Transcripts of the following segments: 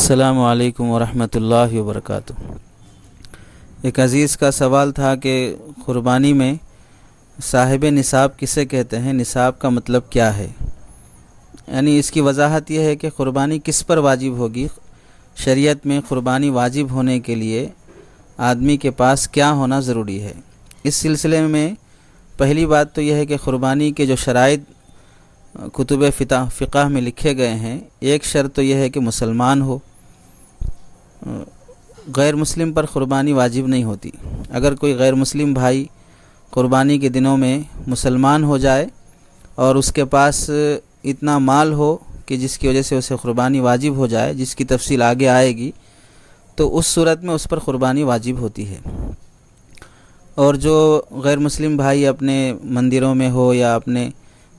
السلام علیکم ورحمۃ اللہ وبرکاتہ۔ ایک عزیز کا سوال تھا کہ قربانی میں صاحب نصاب کسے کہتے ہیں، نصاب کا مطلب کیا ہے؟ یعنی اس کی وضاحت یہ ہے کہ قربانی کس پر واجب ہوگی۔ شریعت میں قربانی واجب ہونے کے لیے آدمی کے پاس کیا ہونا ضروری ہے۔ اس سلسلے میں پہلی بات تو یہ ہے کہ قربانی کے جو شرائط کتب فقہ میں لکھے گئے ہیں، ایک شرط تو یہ ہے کہ مسلمان ہو۔ غیر مسلم پر قربانی واجب نہیں ہوتی۔ اگر کوئی غیر مسلم بھائی قربانی کے دنوں میں مسلمان ہو جائے اور اس کے پاس اتنا مال ہو کہ جس کی وجہ سے اسے قربانی واجب ہو جائے، جس کی تفصیل آگے آئے گی، تو اس صورت میں اس پر قربانی واجب ہوتی ہے۔ اور جو غیر مسلم بھائی اپنے مندروں میں ہو یا اپنے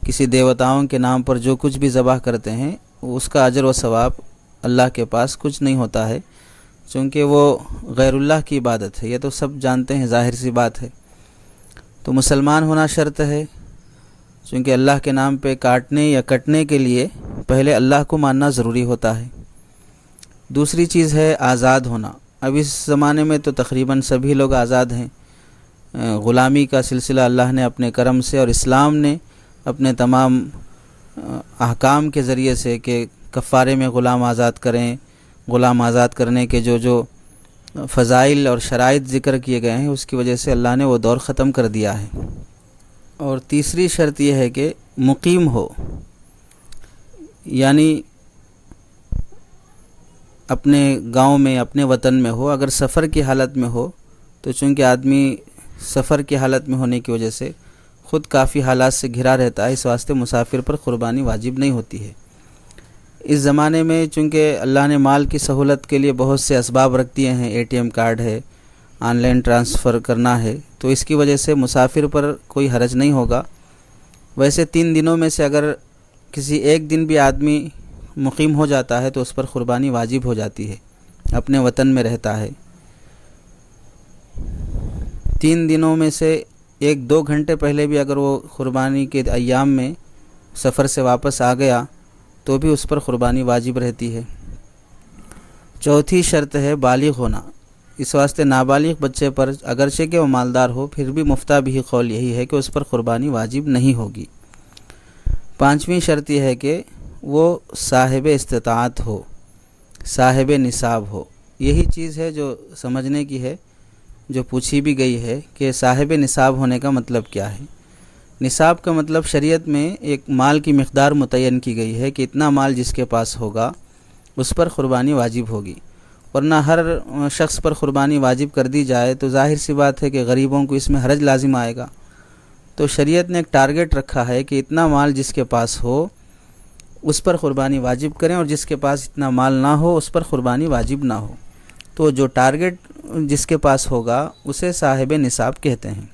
کسی دیوتاؤں کے نام پر جو کچھ بھی ذبح کرتے ہیں، اس کا اجر و ثواب اللہ کے پاس کچھ نہیں ہوتا ہے، چونکہ وہ غیر اللہ کی عبادت ہے۔ یہ تو سب جانتے ہیں، ظاہر سی بات ہے۔ تو مسلمان ہونا شرط ہے، چونکہ اللہ کے نام پہ کاٹنے یا کٹنے کے لیے پہلے اللہ کو ماننا ضروری ہوتا ہے۔ دوسری چیز ہے آزاد ہونا۔ اب اس زمانے میں تو تقریباً سبھی لوگ آزاد ہیں۔ غلامی کا سلسلہ اللہ نے اپنے کرم سے اور اسلام نے اپنے تمام احکام کے ذریعے سے کہ کفارے میں غلام آزاد کریں، غلام آزاد کرنے کے جو فضائل اور شرائط ذکر کیے گئے ہیں، اس کی وجہ سے اللہ نے وہ دور ختم کر دیا ہے۔ اور تیسری شرط یہ ہے کہ مقیم ہو، یعنی اپنے گاؤں میں، اپنے وطن میں ہو۔ اگر سفر کی حالت میں ہو تو چونکہ آدمی سفر کی حالت میں ہونے کی وجہ سے خود کافی حالات سے گھرا رہتا ہے، اس واسطے مسافر پر قربانی واجب نہیں ہوتی ہے۔ اس زمانے میں چونکہ اللہ نے مال کی سہولت کے لیے بہت سے اسباب رکھ دیے ہیں، ATM کارڈ ہے، آن لائن ٹرانسفر کرنا ہے، تو اس کی وجہ سے مسافر پر کوئی حرج نہیں ہوگا۔ ویسے 3 دنوں میں سے اگر کسی ایک دن بھی آدمی مقیم ہو جاتا ہے تو اس پر قربانی واجب ہو جاتی ہے، اپنے وطن میں رہتا ہے۔ 3 دنوں میں سے 1-2 گھنٹے پہلے بھی اگر وہ قربانی کے ایام میں سفر سے واپس آ گیا تو بھی اس پر قربانی واجب رہتی ہے۔ چوتھی شرط ہے بالغ ہونا۔ اس واسطے نابالغ بچے پر اگرچہ کہ وہ مالدار ہو، پھر بھی مفتہ بھی قول یہی ہے کہ اس پر قربانی واجب نہیں ہوگی۔ 5ویں شرط یہ ہے کہ وہ صاحب استطاعت ہو، صاحب نصاب ہو۔ یہی چیز ہے جو سمجھنے کی ہے، جو پوچھی بھی گئی ہے کہ صاحب نصاب ہونے کا مطلب کیا ہے۔ نصاب کا مطلب شریعت میں ایک مال کی مقدار متعین کی گئی ہے کہ اتنا مال جس کے پاس ہوگا اس پر قربانی واجب ہوگی، ورنہ ہر شخص پر قربانی واجب کر دی جائے تو ظاہر سی بات ہے کہ غریبوں کو اس میں حرج لازم آئے گا۔ تو شریعت نے ایک ٹارگٹ رکھا ہے کہ اتنا مال جس کے پاس ہو اس پر قربانی واجب کریں، اور جس کے پاس اتنا مال نہ ہو اس پر قربانی واجب نہ ہو۔ تو جو ٹارگٹ جس کے پاس ہوگا اسے صاحب نصاب کہتے ہیں۔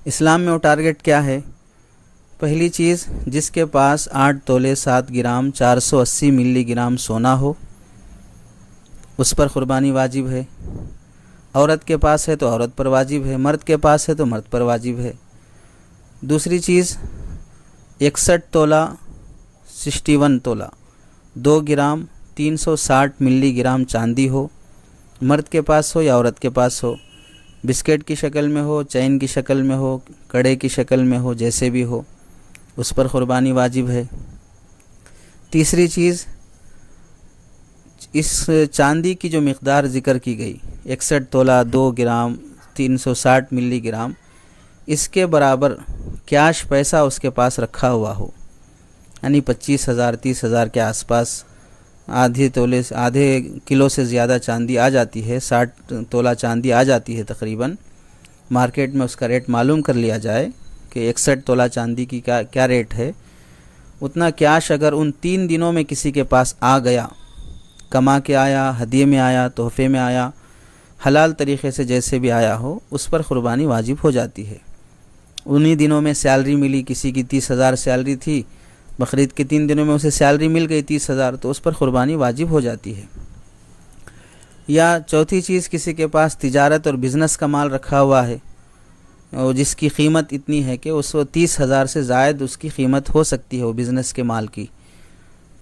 اسلام میں وہ ٹارگٹ کیا ہے؟ پہلی چیز، جس کے پاس 8 تولے 7 گرام 480 ملی گرام سونا ہو اس پر قربانی واجب ہے۔ عورت کے پاس ہے تو عورت پر واجب ہے، مرد کے پاس ہے تو مرد پر واجب ہے۔ دوسری چیز، 61 تولہ 61 تولہ 2 گرام 360 ملی گرام چاندی ہو، مرد کے پاس ہو یا عورت کے پاس ہو، بسکٹ کی شکل میں ہو، چین کی شکل میں ہو، کڑے کی شکل میں ہو، جیسے بھی ہو، اس پر قربانی واجب ہے۔ تیسری چیز، اس چاندی کی جو مقدار ذکر کی گئی 61 تولہ 2 گرام 360 ملی گرام، اس کے برابر کیش پیسہ اس کے پاس رکھا ہوا ہو، یعنی 25,000 30,000 کے آس پاس، آدھے کلو سے زیادہ چاندی آ جاتی ہے، 60 تولہ چاندی آ جاتی ہے تقریباً۔ مارکیٹ میں اس کا ریٹ معلوم کر لیا جائے کہ 61 تولہ چاندی کی کیا ریٹ ہے۔ اتنا کیش اگر ان 3 دنوں میں کسی کے پاس آ گیا، کما کے آیا، ہدیے میں آیا، تحفے میں آیا، حلال طریقے سے جیسے بھی آیا ہو، اس پر قربانی واجب ہو جاتی ہے۔ انہی دنوں میں سیلری ملی، کسی کی 30,000 سیلری تھی، بقرعید کے 3 دنوں میں اسے سیلری مل گئی 30,000، تو اس پر قربانی واجب ہو جاتی ہے۔ یا چوتھی چیز، کسی کے پاس تجارت اور بزنس کا مال رکھا ہوا ہے اور جس کی قیمت اتنی ہے کہ اس کو 30,000 سے زائد اس کی قیمت ہو سکتی ہے وہ بزنس کے مال کی،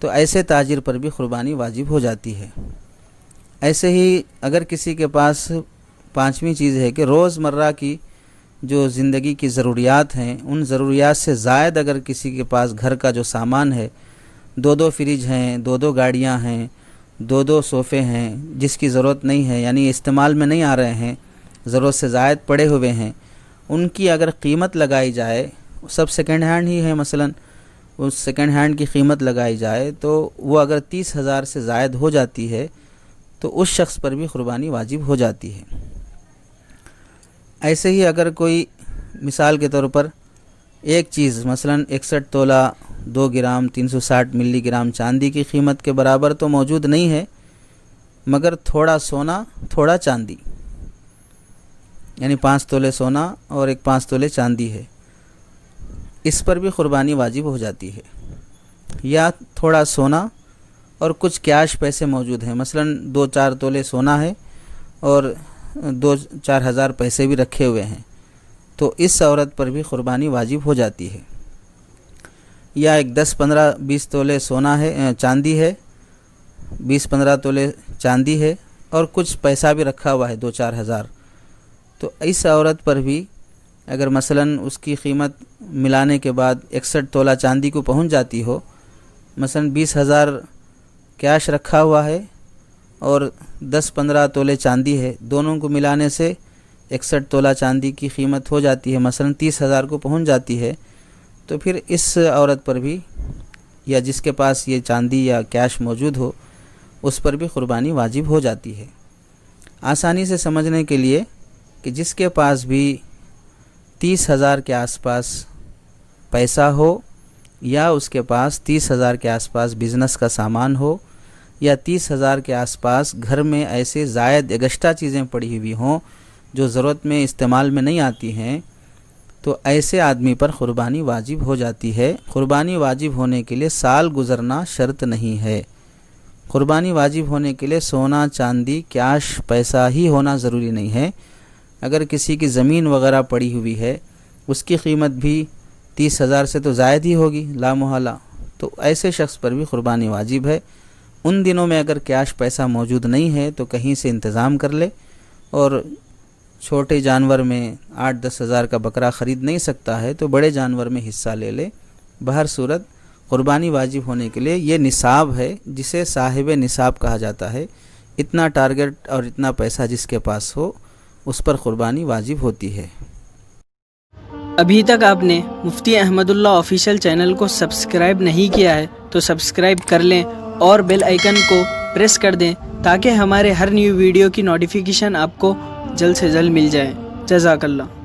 تو ایسے تاجر پر بھی قربانی واجب ہو جاتی ہے۔ ایسے ہی اگر کسی کے پاس پانچویں چیز ہے کہ روز مرہ کی جو زندگی کی ضروریات ہیں، ان ضروریات سے زائد اگر کسی کے پاس گھر کا جو سامان ہے، 2 فریج ہیں، 2 گاڑیاں ہیں، 2 صوفے ہیں، جس کی ضرورت نہیں ہے، یعنی استعمال میں نہیں آ رہے ہیں، ضرورت سے زائد پڑے ہوئے ہیں، ان کی اگر قیمت لگائی جائے، سب سیکنڈ ہینڈ ہی ہے، مثلا اس سیکنڈ ہینڈ کی قیمت لگائی جائے تو وہ اگر 30,000 سے زائد ہو جاتی ہے تو اس شخص پر بھی قربانی واجب ہو جاتی ہے۔ ایسے ہی اگر کوئی مثال کے طور پر ایک چیز مثلا 61 تولہ 2 گرام 360 ملی گرام چاندی کی قیمت کے برابر تو موجود نہیں ہے، مگر تھوڑا سونا تھوڑا چاندی، یعنی 5 تولے سونا اور 5 تولے چاندی ہے، اس پر بھی قربانی واجب ہو جاتی ہے۔ یا تھوڑا سونا اور کچھ کیش پیسے موجود ہیں، مثلا 2-4 تولے سونا ہے اور 2-4 ہزار پیسے بھی رکھے ہوئے ہیں، تو اس عورت پر بھی قربانی واجب ہو جاتی ہے۔ یا 10-15-20 تولے سونا ہے، چاندی ہے، 20-15 تولے چاندی ہے اور کچھ پیسہ بھی رکھا ہوا ہے 2-4 ہزار، تو اس عورت پر بھی اگر مثلا اس کی قیمت ملانے کے بعد 61 تولہ چاندی کو پہنچ جاتی ہو، مثلا 20,000 کیش رکھا ہوا ہے اور 10-15 تولے چاندی ہے، دونوں کو ملانے سے 61 تولہ چاندی کی قیمت ہو جاتی ہے، مثلا 30,000 کو پہنچ جاتی ہے، تو پھر اس عورت پر بھی یا جس کے پاس یہ چاندی یا کیش موجود ہو اس پر بھی قربانی واجب ہو جاتی ہے۔ آسانی سے سمجھنے کے لیے کہ جس کے پاس بھی 30,000 کے آس پاس پیسہ ہو یا اس کے پاس 30,000 کے آس پاس بزنس کا سامان ہو یا 30,000 کے آس پاس گھر میں ایسے زائد ایکسٹرا چیزیں پڑی ہوئی ہوں جو ضرورت میں استعمال میں نہیں آتی ہیں، تو ایسے آدمی پر قربانی واجب ہو جاتی ہے۔ قربانی واجب ہونے کے لیے سال گزرنا شرط نہیں ہے۔ قربانی واجب ہونے کے لیے سونا چاندی کیش پیسہ ہی ہونا ضروری نہیں ہے۔ اگر کسی کی زمین وغیرہ پڑی ہوئی ہے، اس کی قیمت بھی 30,000 سے تو زائد ہی ہوگی لا محالہ، تو ایسے شخص پر بھی قربانی واجب ہے۔ ان دنوں میں اگر کیش پیسہ موجود نہیں ہے تو کہیں سے انتظام کر لے، اور چھوٹے جانور میں 8-10 ہزار کا بکرا خرید نہیں سکتا ہے تو بڑے جانور میں حصہ لے لے۔ بہر صورت قربانی واجب ہونے کے لیے یہ نصاب ہے جسے صاحب نصاب کہا جاتا ہے، اتنا ٹارگٹ اور اتنا پیسہ جس کے پاس ہو اس پر قربانی واجب ہوتی ہے۔ ابھی تک آپ نے مفتی احمد اللہ آفیشیل چینل کو سبسکرائب نہیں کیا ہے تو سبسکرائب کر لیں اور بیل آئیکن کو پریس کر دیں تاکہ ہمارے ہر نیو ویڈیو کی نوٹیفیکیشن آپ کو جلد سے جلد مل جائے۔ جزاک اللہ۔